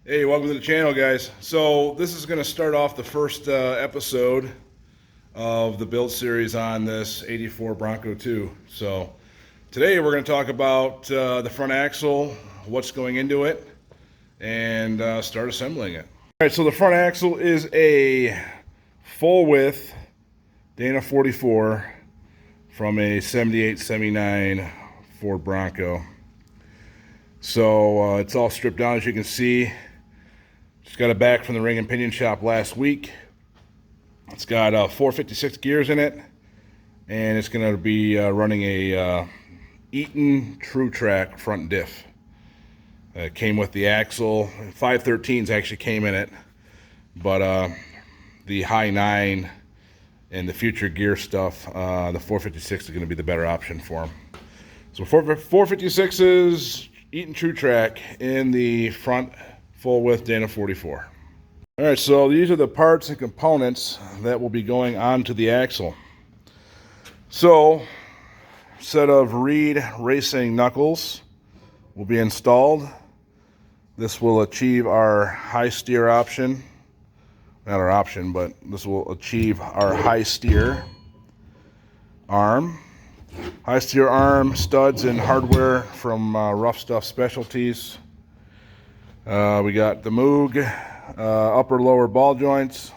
Hey, welcome to the channel, guys. So this is going to start off the first episode of the build series on this '84 Bronco II. So today we're going to talk about the front axle, what's going into it, and start assembling it. All right, so the front axle is a full width Dana 44 from a 78-79 Ford Bronco. So it's all stripped down, as you can see. Just got it back from the ring and pinion shop last week. It's got 456 gears in it, and it's going to be running a Eaton trutrac front diff. It came with the axle. 513s actually came in it, but the high 9 and the future gear stuff, the 456 is going to be the better option for them. So 456s, Eaton trutrac in the front full width Dana 44. All right, so these are the parts and components that will be going onto the axle. So, a set of Reid racing knuckles will be installed. This will achieve our high steer option. Not our option, but this will achieve our high steer arm. High steer arm studs and hardware from Ruffstuff Specialties. We got the Moog upper lower ball joints,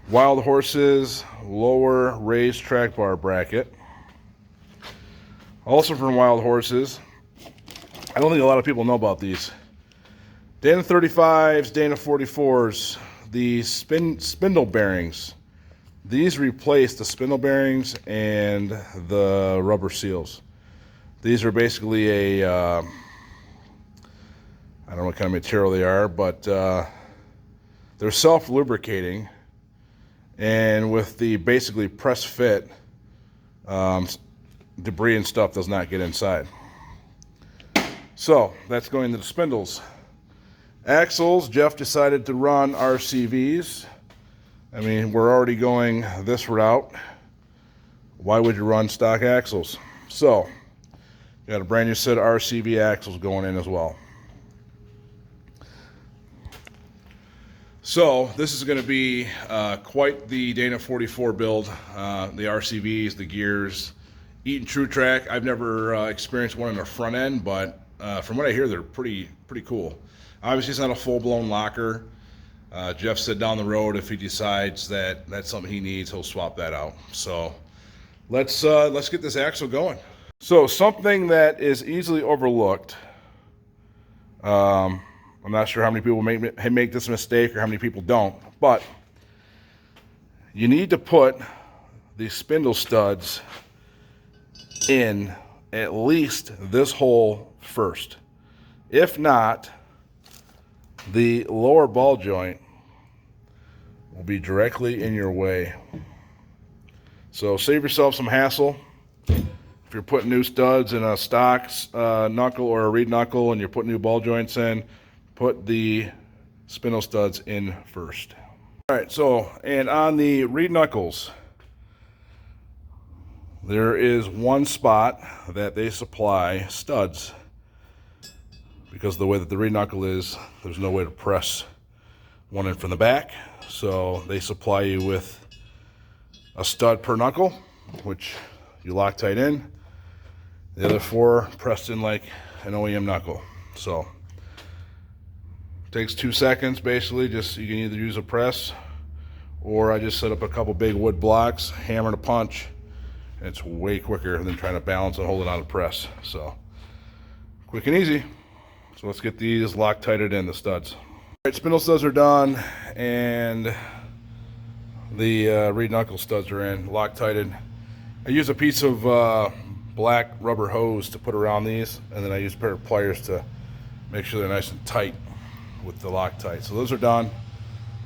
Wild Horses lower raised track bar bracket. Also from Wild Horses, I don't think a lot of people know about these. Dana 35s, Dana 44s, the spindle bearings. These replace the spindle bearings and the rubber seals. These are basically a I don't know what kind of material they are, but they're self-lubricating, and with the basically press fit, debris and stuff does not get inside. So that's going to the spindles. Axles, Jeff decided to run RCVs. I mean, we're already going this route. Why would you run stock axles? So, got a brand new set of RCV axles going in as well. So this is going to be quite the Dana 44 build. The RCVs, the gears, Eaton trutrac. I've never experienced one in the front end, but from what I hear, they're pretty cool. Obviously, it's not a full-blown locker. Jeff said down the road, if he decides that that's something he needs, he'll swap that out. So let's get this axle going. So something that is easily overlooked. I'm not sure how many people make this mistake or how many people don't, but you need to put the spindle studs in at least this hole first. If not, the lower ball joint will be directly in your way. So save yourself some hassle. If you're putting new studs in a stock knuckle or a Reid knuckle and you're putting new ball joints in, put the spindle studs in first. All right, so, and on the Reid knuckles, there is one spot that they supply studs. Because of the way that the Reid knuckle is, there's no way to press one in from the back. So they supply you with a stud per knuckle, which you Loctite in. The other 4 pressed in like an OEM knuckle. So takes 2 seconds basically. Just you can either use a press, or I just set up a couple big wood blocks, hammer to punch, and it's way quicker than trying to balance and hold it on a press. So quick and easy. So let's get these Loctited in, the studs. All right, spindle studs are done, and the Reid knuckle studs are in, Loctited. I use a piece of black rubber hose to put around these, and then I use a pair of pliers to make sure they're nice and tight with the Loctite. So those are done.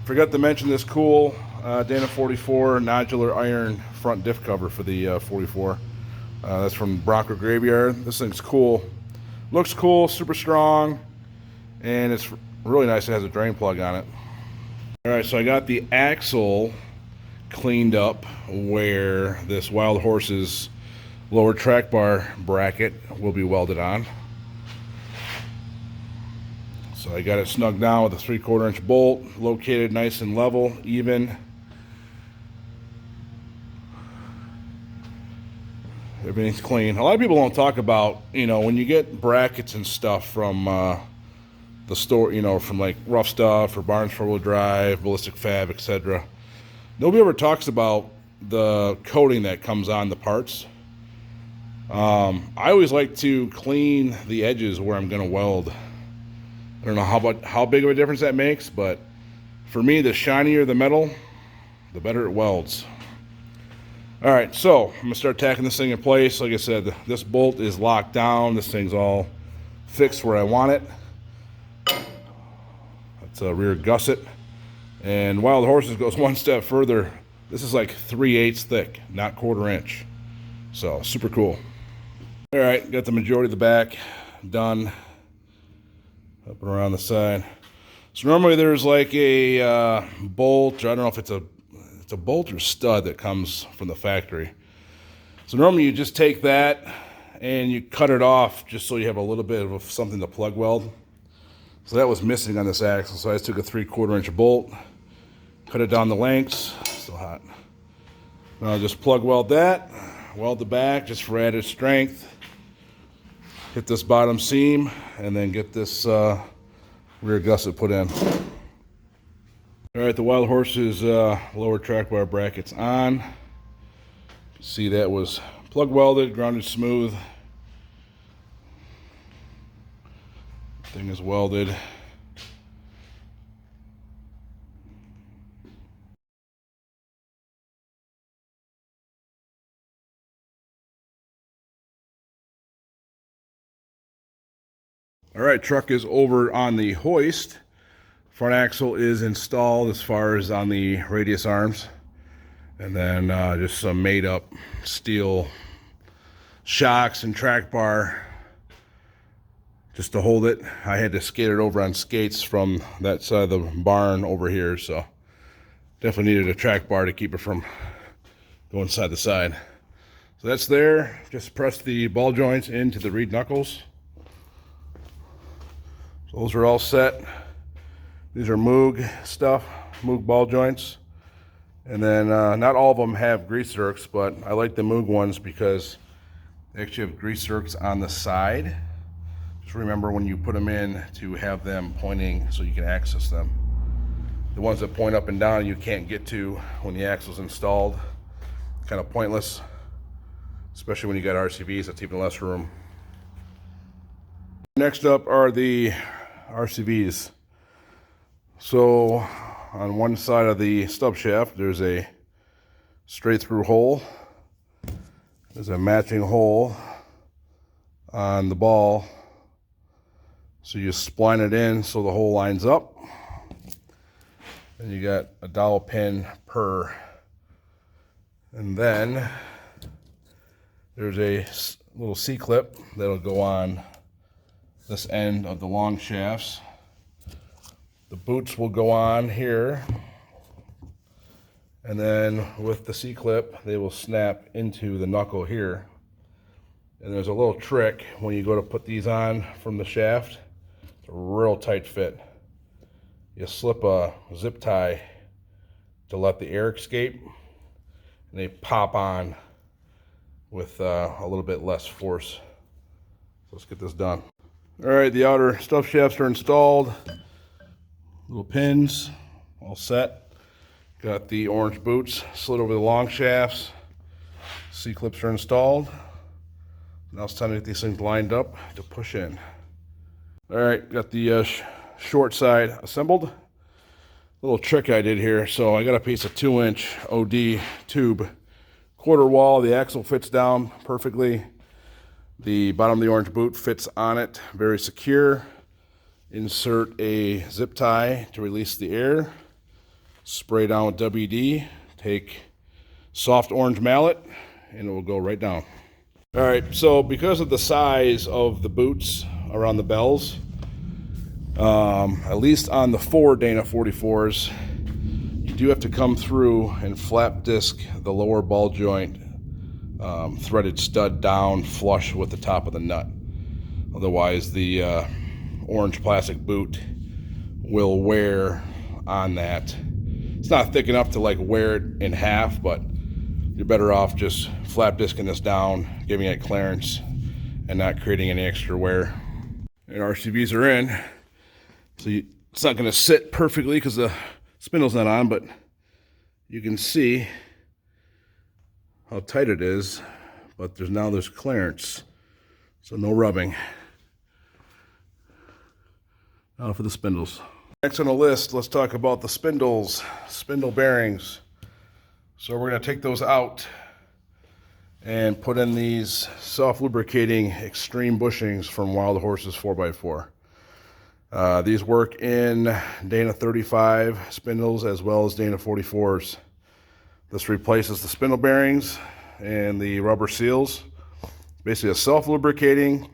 Forgot to mention this cool Dana 44 nodular iron front diff cover for the 44. That's from Bronco Graveyard. This thing's cool. Looks cool, super strong, and it's really nice. It has a drain plug on it. All right, so I got the axle cleaned up where this Wild Horses lower track bar bracket will be welded on. So I got it snugged down with a 3/4 inch bolt, located nice and level, even. Everything's clean. A lot of people don't talk about, you know, when you get brackets and stuff from the store, you know, from like Rough Stuff or Barnes 4-wheel drive, Ballistic Fab, etc. Nobody ever talks about the coating that comes on the parts. I always like to clean the edges where I'm going to weld. I don't know how big of a difference that makes, but for me, the shinier the metal, the better it welds. All right, so I'm gonna start tacking this thing in place. Like I said, this bolt is locked down. This thing's all fixed where I want it. That's a rear gusset. And Wild Horses goes one step further. This is like 3/8 thick, not 1/4 inch. So super cool. All right, got the majority of the back done. Up and around the side. So normally there's like a bolt, or I don't know if it's a bolt or stud that comes from the factory. So normally you just take that and you cut it off just so you have a little bit of something to plug weld. So that was missing on this axle. So I just took a 3/4 inch bolt, cut it down the lengths. Still hot. Now I'll just plug weld that, weld the back just for added strength. Hit this bottom seam and then get this rear gusset put in. All right, the Wild Horses lower track bar brackets on. See, that was plug welded, grounded smooth. Thing is welded. All right, truck is over on the hoist. Front axle is installed as far as on the radius arms. And then just some made up steel shocks and track bar just to hold it. I had to skate it over on skates from that side of the barn over here, so definitely needed a track bar to keep it from going side to side. So that's there. Just press the ball joints into the Reid knuckles. So those are all set. These are Moog stuff, Moog ball joints. And then not all of them have grease zerks, but I like the Moog ones because they actually have grease zerks on the side. Just remember when you put them in to have them pointing so you can access them. The ones that point up and down you can't get to when the axle's installed. Kind of pointless, especially when you got RCVs, that's even less room. Next up are the RCVs. So on one side of the stub shaft, there's a straight through hole. There's a matching hole on the ball. So you spline it in so the hole lines up. And you got a dowel pin per. And then there's a little C-clip that'll go on this end of the long shafts. The boots will go on here, and then with the C-clip they will snap into the knuckle here. And there's a little trick when you go to put these on from the shaft. It's a real tight fit. You slip a zip tie to let the air escape, and they pop on with a little bit less force. So let's get this done. All right, the outer stub shafts are installed. Little pins, all set. Got the orange boots slid over the long shafts. C-clips are installed. Now it's time to get these things lined up to push in. All right, got the short side assembled. Little trick I did here. So I got a piece of 2-inch OD tube, quarter wall. The axle fits down perfectly. The bottom of the orange boot fits on it, very secure. Insert a zip tie to release the air. Spray down with WD. Take soft orange mallet and it will go right down. All right, so because of the size of the boots around the bells, at least on the Ford Dana 44s, you do have to come through and flap disc the lower ball joint threaded stud down flush with the top of the nut. Otherwise the orange plastic boot will wear on that. It's not thick enough to like wear it in half, but you're better off just flap disking this down, giving it clearance, and not creating any extra wear. And RCVs are in, so it's not going to sit perfectly because the spindle's not on, but you can see how tight it is, but there's clearance, so no rubbing. Now for the spindles. Next on the list, let's talk about the spindles, spindle bearings. So we're going to take those out and put in these soft lubricating extreme bushings from Wild Horses 4x4. These work in Dana 35 spindles as well as Dana 44s. This replaces the spindle bearings and the rubber seals. Basically a self-lubricating.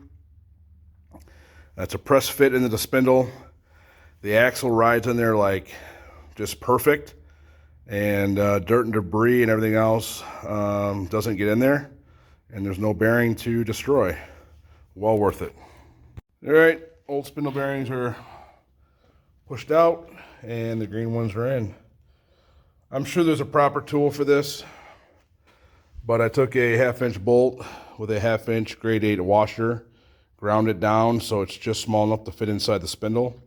That's a press fit into the spindle. The axle rides in there like just perfect, and dirt and debris and everything else doesn't get in there, and there's no bearing to destroy. Well worth it. All right, old spindle bearings are pushed out and the green ones are in. I'm sure there's a proper tool for this, but I took a 1/2 inch bolt with a 1/2 inch grade 8 washer, ground it down so it's just small enough to fit inside the spindle,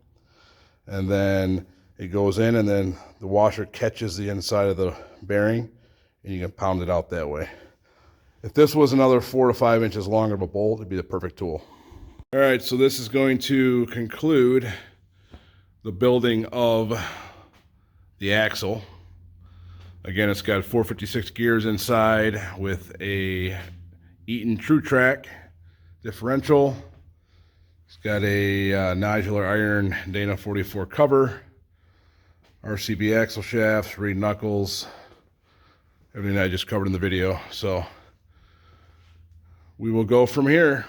and then it goes in, and then the washer catches the inside of the bearing, and you can pound it out that way. If this was another 4 to 5 inches longer of a bolt, it'd be the perfect tool. All right, so this is going to conclude the building of the axle. Again, it's got 456 gears inside with a Eaton trutrac differential. It's got a nodular iron Dana 44 cover, RCV axle shafts, Reid knuckles, everything that I just covered in the video. So we will go from here.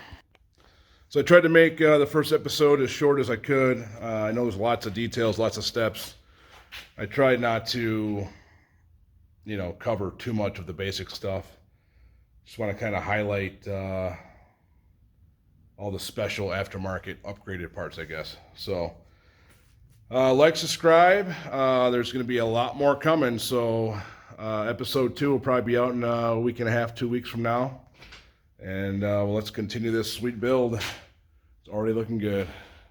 So I tried to make the first episode as short as I could. I know there's lots of details, lots of steps. I tried not to, cover too much of the basic stuff. Just want to kind of highlight all the special aftermarket upgraded parts, I guess. So like, subscribe. There's going to be a lot more coming. So episode 2 will probably be out in a week and a half, 2 weeks from now. And let's continue this sweet build. It's already looking good.